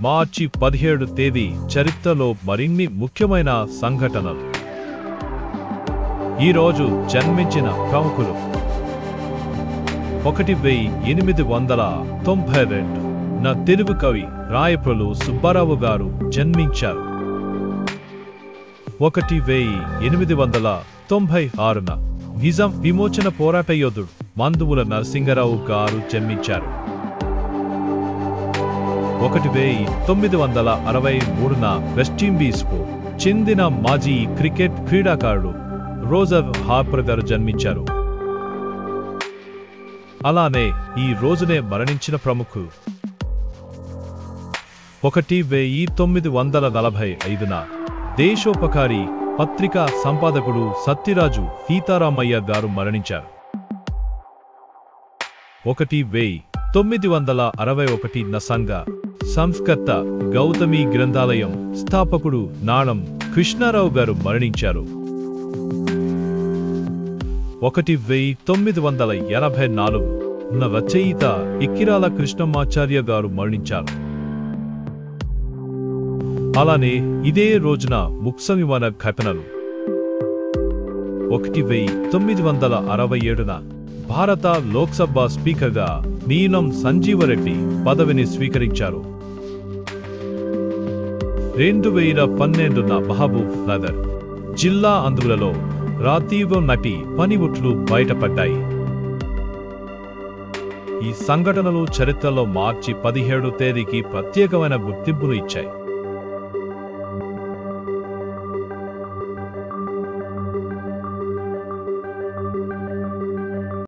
మార్చి 17 తేదీ చరిత్రలో మరిన్ని ముఖ్యమైన సంఘటనలు. ఈ రోజు జన్మించిన ప్రముఖులు. 1892 నా తెలుగు కవి రాయప్రోలు సుబ్బారావు గారు జన్మించారు. 1896 నిజాం విమోచన పోరాట యోధుడు మందువుల నరసింగరావు గారు జన్మించారు. 1963 వెస్టిండీస్కు చెందిన మాజీ క్రికెట్ క్రీడాకారుడు రోజర్ హార్పర్ గారు జన్మించారు. అలానే ఈ రోజునే మరణించిన ప్రముఖులు. 1945 దేశోపకారి పత్రికా సంపాదకుడు సత్యరాజు సీతారామయ్య గారు మరణించారు. 1961 సంఘ సంస్కర్త గౌతమి గ్రంథాలయం స్థాపకుడు నాణం కృష్ణారావు గారు మరణించారు. 1984 రచయిత ఇక్కిరాల కృష్ణమాచార్య గారు మరణించారు. అలానే ఇదే రోజున ముక్సవిమాన ఘటనలు. 1967 భారత లోక్సభ స్పీకర్గా నీలం సంజీవరెడ్డి పదవిని స్వీకరించారు. 2012 మహబూబ్ నగర్ జిల్లా ఆంధ్రులలో రాతీవ నటి పనిముట్లు బయటపడ్డాయి. ఈ సంఘటనలు చరిత్రలో మార్చి 17 తేదీకి ప్రత్యేకమైన గుర్తింపును ఇచ్చాయి.